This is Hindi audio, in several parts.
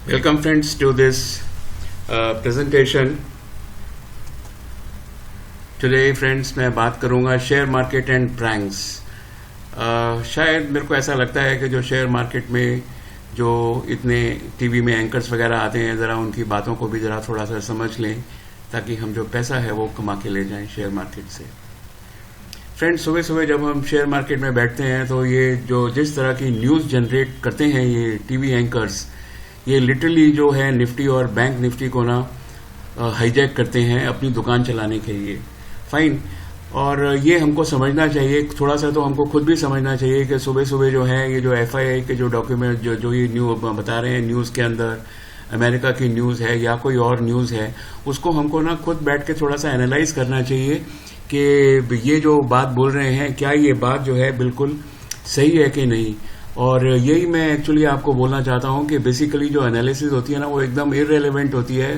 Welcome friends to this presentation. Today friends मैं बात करूंगा शेयर मार्केट एंड प्रैंक्स. शायद मेरे को ऐसा लगता है कि जो शेयर मार्केट में जो इतने टीवी में एंकर्स वगैरह आते हैं ज़रा उनकी बातों को भी ज़रा थोड़ा सा समझ लें ताकि हम जो पैसा है वो कमा के ले जाएं शेयर मार्केट से. फ्रेंड्स सुबह सुबह जब हम शेयर मार्केट में बैठते हैं तो ये जो जिस तरह की न्यूज़ जनरेट करते हैं ये टीवी एंकर्स, ये लिटरली जो है निफ्टी और बैंक निफ्टी को ना हाईजैक करते हैं अपनी दुकान चलाने के लिए. फाइन. और ये हमको समझना चाहिए थोड़ा सा, तो हमको खुद भी समझना चाहिए कि सुबह सुबह जो है ये जो FII के जो डॉक्यूमेंट जो ये बता रहे हैं न्यूज़ के अंदर, अमेरिका की न्यूज़ है या कोई और न्यूज़ है, उसको हमको ना खुद बैठ के थोड़ा सा एनालाइज करना चाहिए कि ये जो बात बोल रहे हैं क्या ये बात जो है बिल्कुल सही है कि नहीं. और यही मैं एक्चुअली आपको बोलना चाहता हूं कि बेसिकली जो एनालिसिस होती है ना वो एकदम इररेलेवेंट होती है,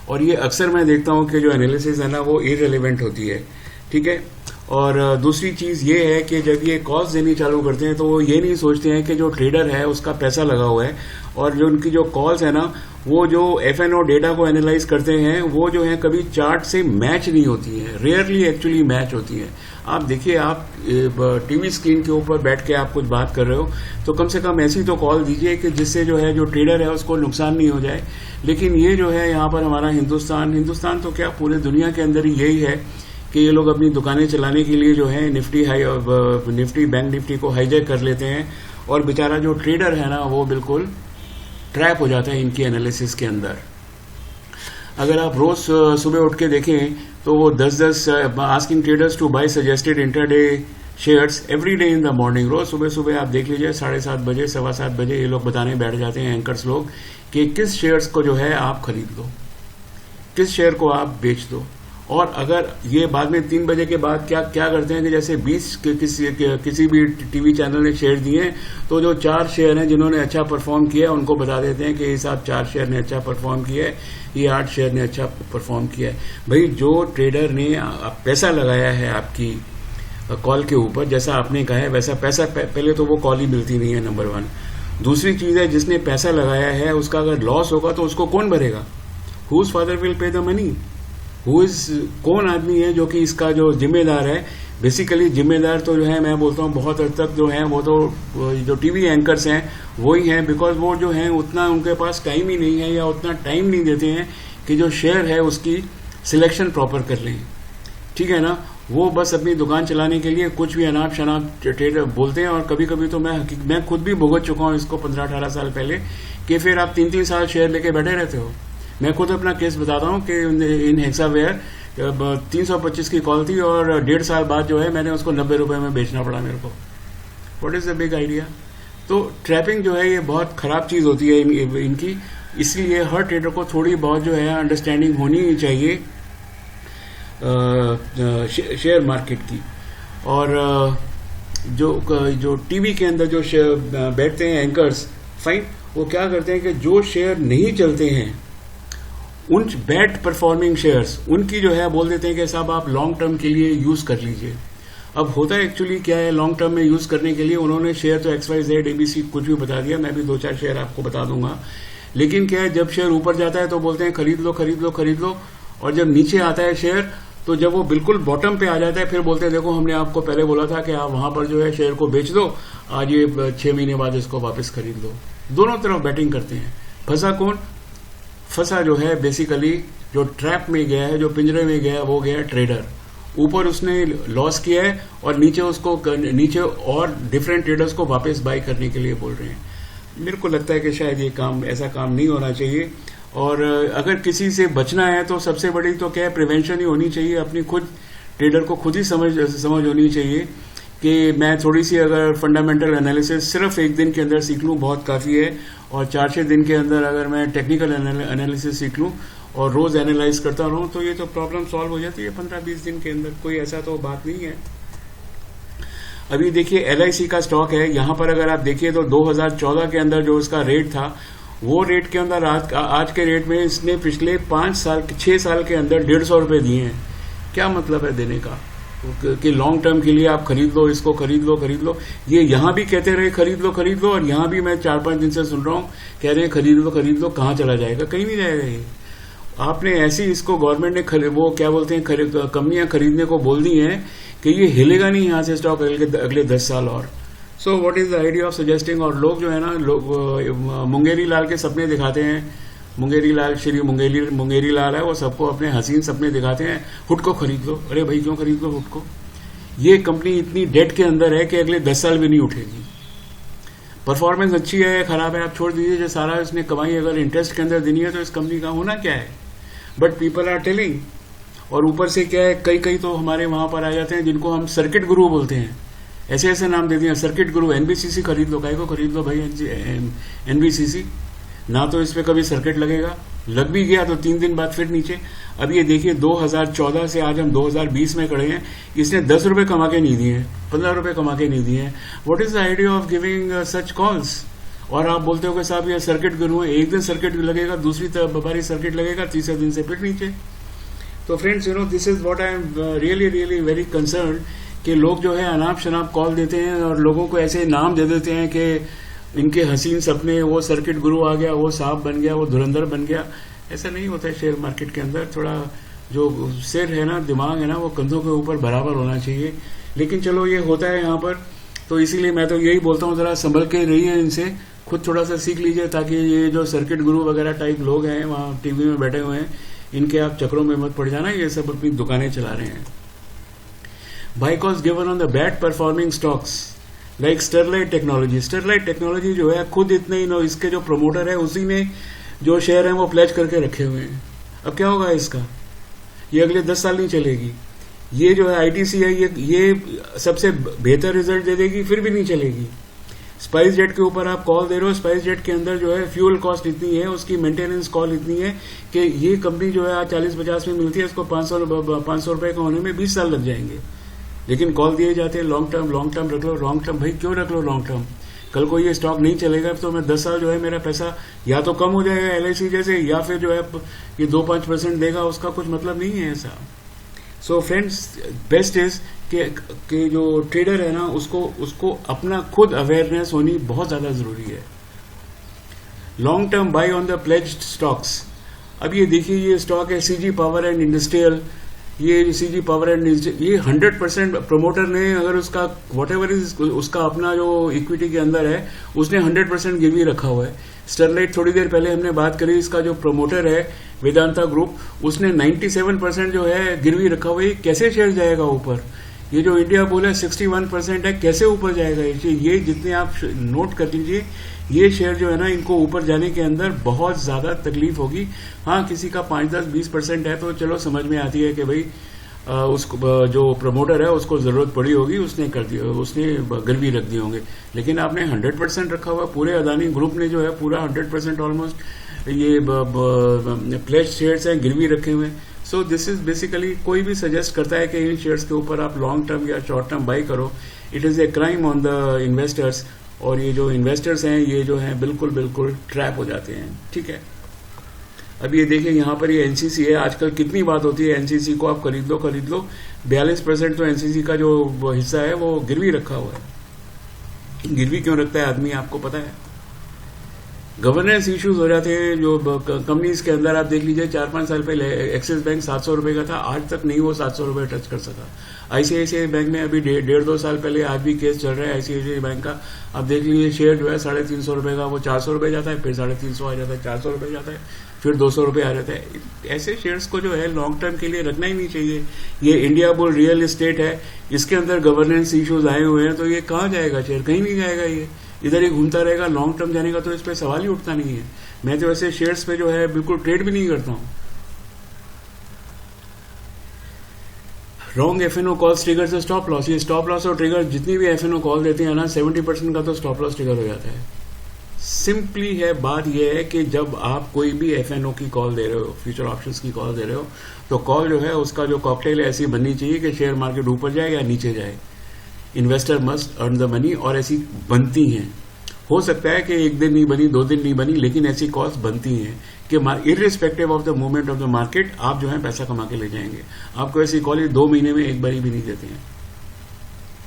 और ये अक्सर मैं देखता हूं कि जो एनालिसिस है ना वो इररेलेवेंट होती है. ठीक है. और दूसरी चीज़ ये है कि जब ये कॉल्स देनी चालू करते हैं तो वो ये नहीं सोचते हैं कि जो ट्रेडर है उसका पैसा लगा हुआ है, और जो उनकी जो कॉल्स है ना वो जो FNO डेटा को एनालाइज करते हैं वो जो है कभी चार्ट से मैच नहीं होती है, रेयरली एक्चुअली मैच होती है. आप देखिए, आप टीवी स्क्रीन के ऊपर बैठ के आप कुछ बात कर रहे हो तो कम से कम ऐसी तो कॉल दीजिए कि जिससे जो है जो ट्रेडर है उसको नुकसान नहीं हो जाए. लेकिन ये जो है यहाँ पर हमारा हिंदुस्तान तो क्या पूरे दुनिया के अंदर ही यही है कि ये लोग अपनी दुकानें चलाने के लिए जो है निफ्टी बैंक निफ्टी को हाईजैक कर लेते हैं, और बेचारा जो ट्रेडर है ना वो बिल्कुल ट्रैप हो जाता है इनकी एनालिसिस के अंदर. अगर आप रोज सुबह उठ के देखें तो वो 10 asking traders to buy suggested intraday shares every day in the morning. रोज सुबह सुबह आप देख लीजिए 7:30 बजे 7:15 बजे ये लोग बताने बैठ जाते हैं एंकर्स लोग कि किस शेयर्स को जो है आप खरीद लो, किस शेयर को आप बेच दो. और अगर ये बाद में 3 बजे के बाद क्या करते हैं कि जैसे 20 किसी भी टीवी चैनल ने शेयर दिए तो जो 4 शेयर हैं जिन्होंने अच्छा परफॉर्म किया है उनको बता देते हैं कि इस आप 4 शेयर ने अच्छा परफॉर्म किया है, ये 8 शेयर ने अच्छा परफॉर्म किया है. भाई जो ट्रेडर ने पैसा लगाया है आपकी कॉल के ऊपर, जैसा आपने कहा है वैसा पैसा पहले तो वो कॉल ही मिलती नहीं है, नंबर 1. दूसरी चीज है जिसने पैसा लगाया है उसका अगर लॉस होगा तो उसको कौन भरेगा? Whose father will pay the money? कौन आदमी है जो कि इसका जो जिम्मेदार है? बेसिकली जिम्मेदार तो जो है मैं बोलता हूँ बहुत हद तक जो है वो तो जो टीवी एंकर्स हैं वही हैं, बिकॉज वो जो है उतना उनके पास टाइम ही नहीं है या उतना टाइम नहीं देते हैं कि जो शेयर है उसकी सिलेक्शन प्रॉपर कर लें. ठीक है ना. वो बस अपनी दुकान चलाने के लिए कुछ भी अनाप शनाप ट्रेडर बोलते हैं, और कभी कभी तो मैं खुद भी भुगत चुका हूँ इसको 15-18 साल पहले कि फिर आप 3-3 साल शेयर लेके बैठे रहते हो. मैं खुद अपना केस बताता हूँ कि इन हेक्सावेयर 325 की कॉल थी और 1.5 साल बाद जो है मैंने उसको 90 रुपए में बेचना पड़ा मेरे को. What is the big idea? तो ट्रैपिंग जो है ये बहुत खराब चीज होती है इनकी, इसलिए हर ट्रेडर को थोड़ी बहुत जो है अंडरस्टैंडिंग होनी ही चाहिए शेयर मार्केट की. और जो टीवी के अंदर जो बैठते हैं एंकर्स, फाइन, वो क्या करते हैं कि जो शेयर नहीं चलते हैं उन बैड परफॉर्मिंग शेयर्स उनकी जो है बोल देते हैं कि साहब आप लॉन्ग टर्म के लिए यूज कर लीजिए. अब होता है एक्चुअली क्या है, लॉन्ग टर्म में यूज करने के लिए उन्होंने शेयर तो XYZ ABC कुछ भी बता दिया, मैं भी 2-4 शेयर आपको बता दूंगा. लेकिन क्या है, जब शेयर ऊपर जाता है तो बोलते हैं खरीद लो खरीद लो खरीद लो, और जब नीचे आता है शेयर तो जब वो बिल्कुल बॉटम पे आ जाता है फिर बोलते हैं देखो हमने आपको पहले बोला था कि आप वहां पर जो है शेयर को बेच दो, आज ये 6 महीने बाद इसको वापस खरीद लो. दोनों तरफ बैटिंग करते हैं. फंसा कौन? फंसा जो है बेसिकली जो ट्रैप में गया है, जो पिंजरे में गया है वो गया है ट्रेडर. ऊपर उसने लॉस किया है और नीचे और डिफरेंट ट्रेडर्स को वापस बाय करने के लिए बोल रहे हैं. मेरे को लगता है कि शायद ये ऐसा काम नहीं होना चाहिए. और अगर किसी से बचना है तो सबसे बड़ी तो क्या है, प्रिवेंशन ही होनी चाहिए. अपनी खुद ट्रेडर को खुद ही समझ होनी चाहिए कि मैं थोड़ी सी अगर फंडामेंटल एनालिसिस सिर्फ 1 दिन के अंदर सीख लूँ बहुत काफ़ी है, और 4-6 दिन के अंदर अगर मैं टेक्निकल एनालिसिस सीख लूँ और रोज एनालाइज करता रहूँ तो ये तो प्रॉब्लम सॉल्व हो जाती है 15-20 दिन के अंदर. कोई ऐसा तो बात नहीं है. अभी देखिए LIC का स्टॉक है, यहाँ पर अगर आप देखिए तो 2014 के अंदर जो उसका रेट था वो रेट के अंदर आज के रेट में इसने पिछले 6 साल के अंदर 150 रुपए दिए हैं. क्या मतलब है देने का? कि लॉन्ग टर्म के लिए आप खरीद लो, इसको खरीद लो। ये यहाँ भी कहते रहे खरीद लो, और यहाँ भी मैं 4-5 दिन से सुन रहा हूँ कह रहे हैं खरीद लो। कहाँ चला जाएगा? कहीं नहीं जाएगा ये। आपने ऐसी इसको गवर्नमेंट ने वो क्या बोलते हैं कंपनियां खरीदने को बोल दी हैं कि ये हिलेगा नहीं यहाँ से स्टॉक अगले 10 साल और। So what is the idea of suggesting? और लोग जो है ना, लोग मुंगेरी लाल के सपने दिखाते हैं। मुंगेरी लाल, श्री मुंगेरी लाल है, वो सबको अपने हसीन सपने दिखाते हैं, हुड को खरीद लो। अरे भाई क्यों खरीद लो हुड को? ये कंपनी इतनी डेट के अंदर है कि अगले 10 साल भी नहीं उठेगी। परफॉर्मेंस अच्छी है या खराब है आप छोड़ दीजिए, जो सारा इसने कमाई अगर इंटरेस्ट के अंदर देनी है तो इस कंपनी का होना क्या है? But people are telling. और ऊपर से क्या है, कई तो हमारे वहां पर आ जाते हैं जिनको हम सर्किट गुरु बोलते हैं, ऐसे नाम दे दिए सर्किट गुरु। एनबीसीसी खरीद लो, काय को खरीद लो भाई एनबीसीसी, ना तो इस पे कभी सर्किट लगेगा, लग भी गया तो 3 दिन बाद फिर नीचे। अब ये देखिए 2014 से आज हम 2020 में खड़े हैं, इसने 10 रुपए कमा के नहीं दिए, 15 रुपए कमा के नहीं दिए। What is the idea of giving such calls? और आप बोलते हो कि साहब ये सर्किट गुरु है, एक दिन सर्किट लगेगा, दूसरी तरफ बारी सर्किट लगेगा, तीसरे दिन से फिर नीचे। तो friends this is what I am really very concern कि लोग जो है अनाप शनाप कॉल देते हैं और लोगों को ऐसे नाम दे देते हैं कि इनके हसीन सपने, वो सर्किट गुरु आ गया, वो सांप बन गया, वो धुरंधर बन गया। ऐसा नहीं होता है शेयर मार्केट के अंदर। थोड़ा जो सिर है ना, दिमाग है ना, वो कंधों के ऊपर बराबर होना चाहिए। लेकिन चलो ये होता है यहाँ पर, तो इसीलिए मैं तो यही बोलता हूँ जरा संभल के रहिए, इनसे खुद थोड़ा सा सीख लीजिए, ताकि ये जो सर्किट गुरु वगैरह टाइप लोग हैं वहाँ टीवी में बैठे हुए हैं, इनके आप चक्रों में मत पड़ जाना। ये सब अपनी दुकानें चला रहे हैं। Buy calls given on the bad performing stocks like Sterlite Technology. Sterlite Technology जो है खुद इतने ही इसके जो प्रमोटर है उसी ने जो शेयर है वो प्लेज करके रखे हुए हैं। अब क्या होगा इसका? ये अगले 10 साल नहीं चलेगी। ये जो है आईटीसी है, ये सबसे बेहतर रिजल्ट दे देगी, फिर भी नहीं चलेगी। स्पाइस जेट के ऊपर आप कॉल दे रहे हो, स्पाइस जेट के अंदर जो है फ्यूल कॉस्ट इतनी है, उसकी मेंटेनेंस कॉल इतनी है कि ये कंपनी जो है आज 40-50 में मिलती है, इसको 500 रुपए का होने में 20 साल लग जाएंगे। लेकिन कॉल दिए जाते हैं लॉन्ग टर्म रख लो, लॉन्ग टर्म। भाई क्यों रख लो लॉन्ग टर्म? कल को ये स्टॉक नहीं चलेगा तो मैं 10 साल जो है मेरा पैसा या तो कम हो जाएगा एलआईसी जैसे, या फिर जो है ये 2-5% देगा, उसका कुछ मतलब नहीं है ऐसा। सो फ्रेंड्स, बेस्ट इज कि जो ट्रेडर है ना, उसको अपना खुद अवेयरनेस होनी बहुत ज्यादा जरूरी है। Long term by on the pledged stocks. अब ये देखिए, ये स्टॉक है सीजी पावर एंड इंडस्ट्रियल। ये सीजी पावर एंड ये 100% प्रमोटर ने, अगर उसका व्हाटएवर इज उसका अपना जो इक्विटी के अंदर है, उसने 100% गिरवी रखा हुआ है। स्टरलाइट थोड़ी देर पहले हमने बात करी, इसका जो प्रमोटर है वेदांता ग्रुप, उसने 97% जो है गिरवी रखा हुआ है। कैसे शेयर जाएगा ऊपर? ये जो इंडिया बुल है 61% है, कैसे ऊपर जाएगा ये जितने आप नोट कर लीजिए, ये शेयर जो है ना, इनको ऊपर जाने के अंदर बहुत ज्यादा तकलीफ होगी। हाँ, किसी का 5-10-20% है तो चलो समझ में आती है कि भाई उसको जो प्रमोटर है उसको जरूरत पड़ी होगी, उसने कर दिया, उसने गिरवी रख दिए होंगे। लेकिन आपने 100% रखा हुआ, पूरे अदानी ग्रुप ने जो है पूरा 100% ऑलमोस्ट ये प्लेज शेयर्स हैं, गिरवी रखे हुए। सो दिस इज बेसिकली, कोई भी सजेस्ट करता है कि इन शेयर्स के ऊपर आप लॉन्ग टर्म या शॉर्ट टर्म बाई करो, it is a crime on the investors. और ये जो इन्वेस्टर्स हैं, ये जो हैं बिल्कुल ट्रैप हो जाते हैं। ठीक है, अब ये देखिए यहाँ पर ये एनसीसी है। आजकल कितनी बात होती है एनसीसी को आप खरीद लो। 42% तो एनसीसी का जो हिस्सा है वो गिरवी रखा हुआ है। गिरवी क्यों रखता है आदमी, आपको पता है? गवर्नेंस इश्यूज हो जाते हैं जो कंपनीज के अंदर। आप देख लीजिए 4-5 साल पहले एक्सिस बैंक 700 रुपए का था, आज तक नहीं वो 700 रुपए टच कर सका। आईसीआईसीआई बैंक में अभी 1.5-2 साल पहले आज भी केस चल रहा है आईसीआईसीआई बैंक का। आप देख लीजिए शेयर जो है 350 रुपए का, वो 400 रुपए जाता है, फिर 350 आ जाता है, 400 रुपए जाता है, फिर 200 रुपए आ जाता है। ऐसे शेयर्स को जो है लॉन्ग टर्म के लिए रखना ही नहीं चाहिए। ये इंडिया बुल रियल एस्टेट है, इसके अंदर गवर्नेंस इश्यूज आए हुए हैं, तो ये कहाँ जाएगा शेयर? कहीं नहीं जाएगा, ये इधर ही घूमता रहेगा। लॉन्ग टर्म जाने का तो इस पे सवाल ही उठता नहीं है। मैं तो ऐसे शेयर्स पे जो है बिल्कुल ट्रेड भी नहीं करता हूं। रॉन्ग एफएनओ कॉल्स ट्रिगर से स्टॉप लॉस। ये स्टॉप लॉस और ट्रिगर जितनी भी एफएनओ कॉल देते हैं ना, 70% का तो स्टॉप लॉस ट्रिगर हो जाता है। सिंपली है बात यह है कि जब आप कोई भी एफएनओ की कॉल दे रहे हो, फ्यूचर ऑप्शंस की कॉल दे रहे हो, तो कॉल जो है उसका जो कॉकटेल ऐसी बननी चाहिए कि शेयर मार्केट ऊपर जाए या नीचे जाए। Investor must earn the money, और ऐसी बनती हैं। हो सकता है कि एक दिन नहीं बनी, 2 दिन नहीं बनी, लेकिन ऐसी कॉल्स बनती हैं कि irrespective of the movement of the market आप जो है पैसा कमा के ले जाएंगे। आपको ऐसी कॉल 2 महीने में एक बारी भी नहीं देते हैं।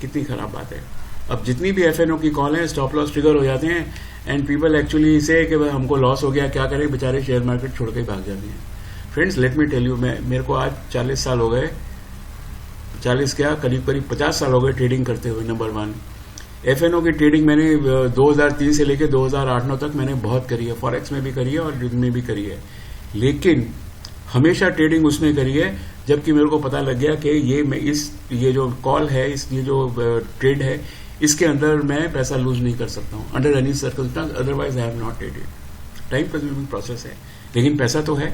कितनी खराब बात है। अब जितनी भी एफएनओ की कॉल है, स्टॉप लॉस ट्रिगर हो जाते हैं एंड पीपल एक्चुअली से कि भाई हमको लॉस हो गया, क्या करें, बेचारे शेयर मार्केट छोड़ के भाग जाते हैं। Friends, let me tell you, मेरे को आज 40 साल हो गए, 40 क्या, करीब 50 साल हो गए ट्रेडिंग करते हुए। नंबर 1, एफएनओ की ट्रेडिंग मैंने 2003 से लेकर 2008-9 तक मैंने बहुत करी है, फॉरेक्स में भी करी है और में भी करी है, लेकिन हमेशा ट्रेडिंग उसमें करी है जबकि मेरे को पता लग गया कि ये जो कॉल है, ये जो ट्रेड है, इसके अंदर मैं पैसा लूज नहीं कर सकता हूं under any circumstance, otherwise I have not traded. Time consuming process है, लेकिन पैसा तो है।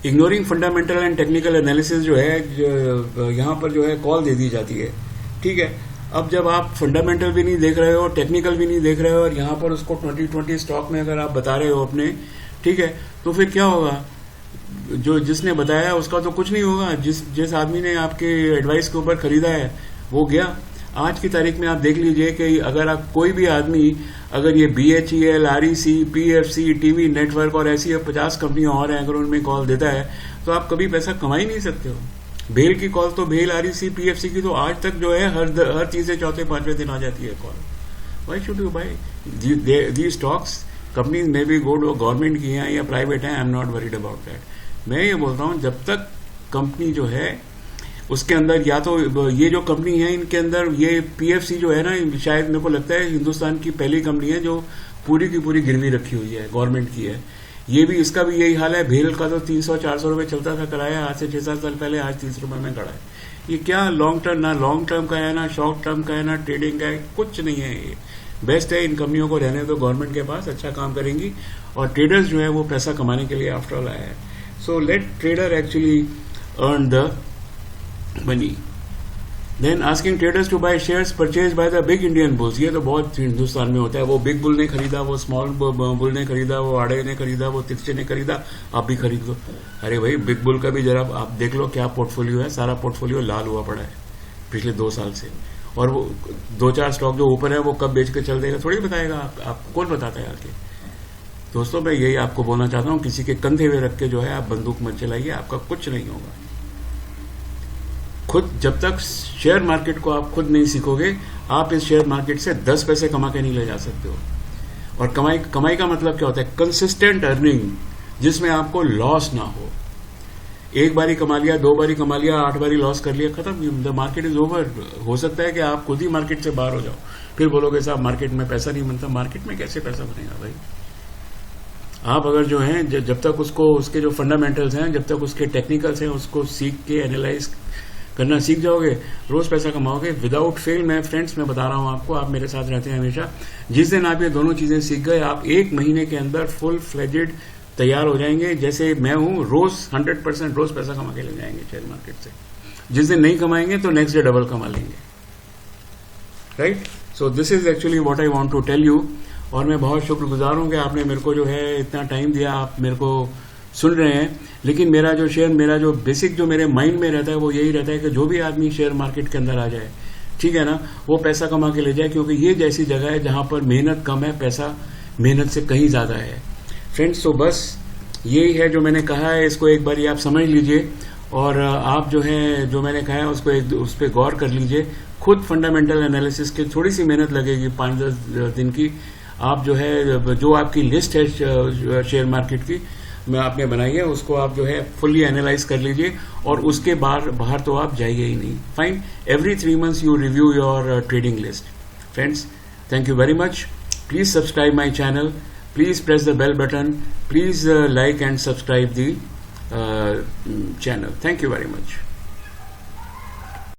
Ignoring fundamental and technical analysis जो है, यहां पर जो है कॉल दे दी जाती है, ठीक है। अब जब आप फंडामेंटल भी नहीं देख रहे हो, टेक्निकल भी नहीं देख रहे हो, और यहां पर उसको 2020 स्टॉक में अगर आप बता रहे हो अपने, ठीक है, तो फिर क्या होगा? जिसने बताया उसका तो कुछ नहीं होगा। जिस आदमी ने आपके एडवाइस के ऊपर खरीदा है वो गया। आज की तारीख में आप देख लीजिए कि अगर आप कोई भी आदमी, अगर ये BHEL, REC, PFC, TV network और ऐसी 50 कंपनियां और हैं, अगर उनमें कॉल देता है तो आप कभी पैसा कमा ही नहीं सकते हो। भेल की कॉल तो भेल, REC, PFC की तो आज तक जो है हर तीसरे चौथे पांचवें दिन आ जाती है call. Why should you by the stocks? Companies में भी गुड, गवर्नमेंट की हैं या प्राइवेट हैं, I am not worried about that. मैं ये बोलता हूं जब तक कंपनी जो है उसके अंदर, या तो ये जो कंपनी है इनके अंदर, ये PFC जो है ना, शायद मेरे को लगता है हिंदुस्तान की पहली कंपनी है जो पूरी की पूरी गिरवी रखी हुई है, गवर्नमेंट की है। ये भी, इसका भी यही हाल है। भेल का तो 300-400 रुपए चलता था किराया, आज से 6-7 साल पहले, आज 30 रुपए में खड़ा है। ये क्या लॉन्ग टर्म, ना लॉन्ग टर्म का है, ना शॉर्ट टर्म का है, ना ट्रेडिंग का है, कुछ नहीं है। ये बेस्ट है, इन कंपनियों को रहने दो गवर्नमेंट के पास, अच्छा काम करेंगी, और ट्रेडर्स जो है वो पैसा कमाने के लिए आफ्टर ऑल आया है। So let trader actually earn the money. Then asking traders to buy shares purchased by the big Indian bulls. ये तो बहुत हिंदुस्तान में होता है। वो बिग बुल ने खरीदा, वो स्मॉल बुल ने खरीदा, वो आड़े ने खरीदा, वो तिरछे ने खरीदा, आप भी खरीद लो। अरे भाई, बिग बुल का भी जरा आप देख लो क्या पोर्टफोलियो है। सारा पोर्टफोलियो लाल हुआ पड़ा है पिछले 2 साल से, और वो 2-4 स्टॉक जो ऊपर है वो कब बेच के चल देगा थोड़ी बताएगा। आप कौन बताता है आके? दोस्तों, मैं यही आपको बोलना चाहता हूं, किसी के कंधे में रख के जो है आप बंदूक मत चलाइए, आपका कुछ नहीं होगा। खुद जब तक शेयर मार्केट को आप खुद नहीं सीखोगे, आप इस शेयर मार्केट से 10 पैसे कमा के नहीं ले जा सकते हो। और कमाई का मतलब क्या होता है? कंसिस्टेंट अर्निंग, जिसमें आपको लॉस ना हो। एक बारी कमा लिया, 2 बारी कमा लिया, 8 बारी लॉस कर लिया, खत्म, द मार्केट इज ओवर। हो सकता है कि आप खुद ही मार्केट से बाहर हो जाओ, फिर बोलोगे साहब मार्केट में पैसा नहीं बनता। मार्केट में कैसे पैसा बनेगा भाई? आप अगर जो है जब तक उसके जो फंडामेंटल्स हैं, जब तक उसके टेक्निकल्स हैं, उसको सीख के एनालाइज करना सीख जाओगे, रोज पैसा कमाओगे विदाउट फेल। मैं फ्रेंड्स, मैं बता रहा हूं आपको, आप मेरे साथ रहते हैं हमेशा। जिस दिन आप ये दोनों चीजें सीख गए, आप 1 महीने के अंदर फुल फ्लेजेड तैयार हो जाएंगे। जैसे मैं हूं, रोज 100% रोज पैसा कमा के ले जाएंगे शेयर मार्केट से। जिस दिन नहीं कमाएंगे तो नेक्स्ट डे डबल कमा लेंगे, right? So this is actually what I want to tell you. और मैं बहुत शुक्रगुजार हूं कि आपने मेरे को जो है इतना टाइम दिया, आप मेरे को सुन रहे हैं। लेकिन मेरा जो बेसिक जो मेरे माइंड में रहता है वो यही रहता है कि जो भी आदमी शेयर मार्केट के अंदर आ जाए, ठीक है ना, वो पैसा कमा के ले जाए, क्योंकि ये जैसी जगह है जहां पर मेहनत कम है, पैसा मेहनत से कहीं ज्यादा है। फ्रेंड्स, तो बस यही है जो मैंने कहा है, इसको एक बार आप समझ लीजिए, और आप जो है जो मैंने कहा है उसको उस पर गौर कर लीजिए। खुद फंडामेंटल एनालिसिस की थोड़ी सी मेहनत लगेगी, 5-10 दिन की। आप जो है, जो आपकी लिस्ट है शेयर मार्केट की में आपने बनाई है, उसको आप जो है फुल्ली एनालाइज कर लीजिए, और उसके बाहर तो आप जाइए ही नहीं। Fine, every 3 months you review your trading list. Friends, thank you very much. Please subscribe my channel, please press the bell button, please like and subscribe the channel. Thank you very much.